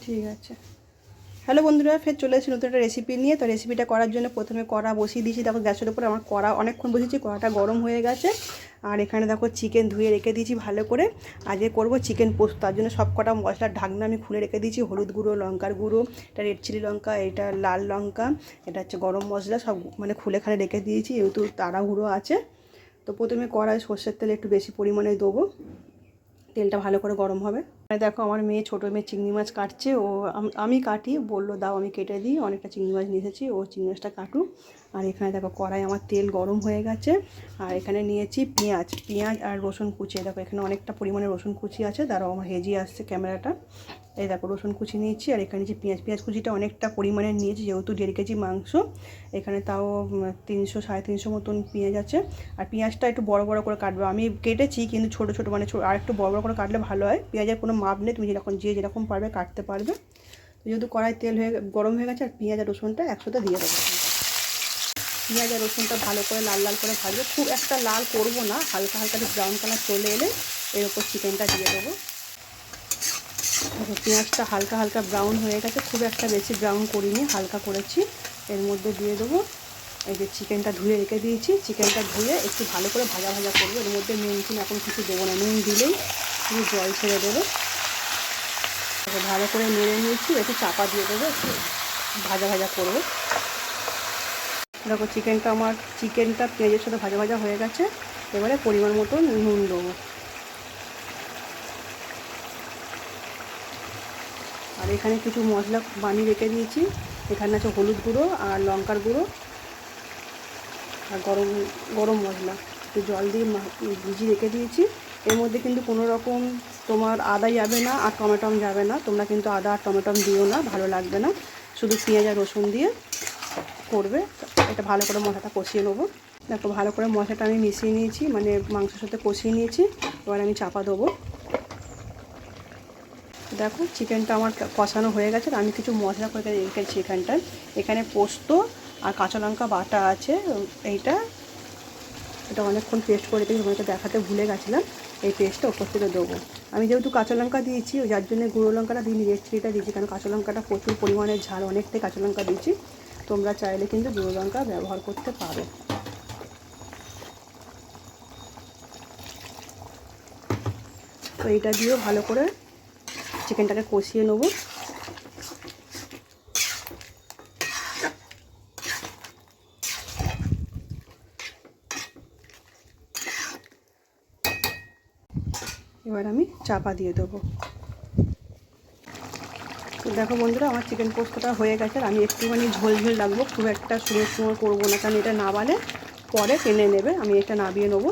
ঠিক আছে। হ্যালো বন্ধুরা, ফের চলে এসেছি নতুন একটা রেসিপি নিয়ে। তো রেসিপিটা করার জন্য প্রথমে কড়া বসিয়ে দিয়েছি। দেখো গ্যাসের উপরে আমার কড়া অনেকক্ষণ বসেছি, কড়াটা গরম হয়ে গেছে। আর এখানে দেখো চিকেন ধুয়ে রেখে দিয়েছি ভালো করে। আজকে করবো চিকেন পোস্ত, তার জন্য সব কটা মশলার ঢাকনা আমি খুলে রেখে দিয়েছি। হলুদ গুঁড়ো, লঙ্কার গুঁড়ো, এটা রেড চিলি লঙ্কা, এটা লাল লঙ্কা, এটা হচ্ছে গরম মশলা, সব মানে খুলে খালে রেখে দিয়েছি, যেহেতু তাড়াহুড়ো আছে। তো প্রথমে কড়াই সর্ষের তেল একটু বেশি পরিমাণে দেবো, তেলটা ভালো করে গরম হবে। দেখো আমার মেয়ে, ছোটো মেয়ে চিংড়ি মাছ কাটছে। ও আমি কাটি, বললো দাও আমি কেটে দিই, অনেকটা চিংড়ি মাছ নিয়ে এসেছি, ও চিংড়ি মাছটা কাটুক। আর এখানে দেখো কড়াই আমার তেল গরম হয়ে গেছে। আর এখানে নিয়েছি পেঁয়াজ আর রসুন কুচি। দেখো এখানে অনেকটা পরিমাণে রসুন কুচি আছে, তারাও আমার হেজিয়ে আসছে ক্যামেরাটা। এই দেখো রসুন কুচি নিয়েছি। আর এখানে নিয়েছি পেঁয়াজ কুচিটা অনেকটা পরিমাণে নিয়েছি, যেহেতু 1.5 কেজি মাংস। এখানে তাও 300-350 মতন পেঁয়াজ আছে। আর পেঁয়াজটা একটু বড় বড় করে কাটবে, আমি কেটেছি কিন্তু ছোটো ছোটো, মানে আর একটু বড় বড় করে কাটলে ভালো হয়। পেঁয়াজের কোনো মাপ নেই, তুমি যেরকম পারবে কাটতে পারবে। যেহেতু কড়াই তেল গরম হয়ে গেছে, আর পেঁয়াজ আর রসুনটা একসাথে দিয়ে দেবো। পেঁয়াজ আর রসুনটা ভালো করে লাল লাল করে ভাজবে, খুব একটা লাল করবো না, হালকা হালকা একটু ব্রাউন কালার চলে এলে এর ওপর চিকেনটা দিয়ে দেবো। পেঁয়াজটা হালকা হালকা ব্রাউন হয়ে গেছে, খুব একটা বেশি ব্রাউন করিনি, হালকা করেছি। এর মধ্যে দিয়ে দেবো এই যে চিকেনটা ধুয়ে রেখে দিয়েছি। চিকেনটা ধুয়ে একটু ভালো করে ভাজা ভাজা করবো। এর মধ্যে নুন এখন কিছু দেবো না, নুন দিলেই শুধু জল ছেড়ে দেবে। ভালো করে নেড়ে নিয়েছি, একটু চাপা দিয়ে দেবো, একটু ভাজা ভাজা করবো। দেখো চিকেনটা পেঁয়াজের সাথে ভাজা ভাজা হয়ে গেছে। এবারে পরিমাণ মতো নুন দেবো। আর এখানে কিছু মশলা বানিয়ে রেখে দিয়েছি। এখানে আছে হলুদ গুঁড়ো আর লঙ্কার গুঁড়ো আর গরম মশলা, একটু জল দিয়ে ভিজিয়ে রেখে দিয়েছি। এর মধ্যে কিন্তু কোনো রকম তোমার আদা যাবে না আর টমেটো যাবে না, তোমরা কিন্তু আদা আর টমেটো দিও না, ভালো লাগবে না। শুধু পেঁয়াজ আর রসুন দিয়ে করবে। এটা ভালো করে মশলাটা কষিয়ে নেবো। দেখো ভালো করে মশলাটা আমি মিশিয়ে নিয়েছি, মানে মাংসের সাথে কষিয়ে নিয়েছি। এবার আমি চাপা দেবো। দেখো চিকেনটা আমার কষানো হয়ে গেছে। আমি কিছু মশলা করে রেখেছি এখানটায়। এখানে পোস্ত আর কাঁচা লঙ্কা বাটা আছে। এটা অনেকক্ষণ পেস্ট করে রেখেছি, তোমাকে দেখাতে ভুলে গেছিলাম। এই পেস্টটা ওপর থেকে দেবো। আমি যেহেতু কাঁচা লঙ্কা দিয়েছি, যার জন্য গুঁড়ো লঙ্কাটা দিইনি, রেড চিলিটা দিয়েছি, কারণ কাঁচা লঙ্কাটা প্রচুর পরিমাণে ঝাল, অনেকটাই কাঁচা লঙ্কা দিয়েছি। তোমরা চাইলে কিন্তু গুঁড়ো লঙ্কা ব্যবহার করতে পারো। তো এটা দিয়েও ভালো করে চিকেনটাকে কষিয়ে নেবো। এবার আমি চাপা দিয়ে দেবো। তো দেখো বন্ধুরা, আমার চিকেন পোস্তটা হয়ে গেছে। আর আমি একটুখানি ঝোল রাখবো, খুব একটা সুন্দর করবো না, কারণ এটা নাবালে পরে টেনে নেবে। আমি এটা নাবিয়ে নেবো।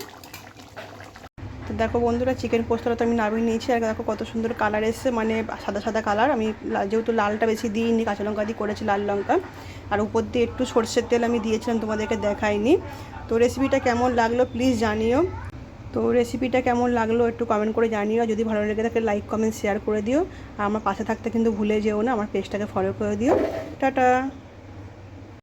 তো দেখো বন্ধুরা, চিকেন পোস্তটা তো আমি নামিয়ে নিয়েছি। আর দেখো কত সুন্দর কালার এসছে, মানে সাদা সাদা কালার। আমি যেহেতু লালটা বেশি দিইনি, কাঁচা লঙ্কা দিয়ে করেছি, লাল লঙ্কা। আর উপর দিয়ে একটু সরষের তেল আমি দিয়েছিলাম, তোমাদেরকে দেখাইনি। তো রেসিপিটা কেমন লাগলো প্লিজ জানিও। একটু কমেন্ট করে জানিও। যদি ভালো লেগে থাকে লাইক কমেন্ট শেয়ার করে দিও। আর আমার পাশে থাকতে কিন্তু ভুলে যেও না, আমার পেজটাকে ফলো করে দিও। টাটা।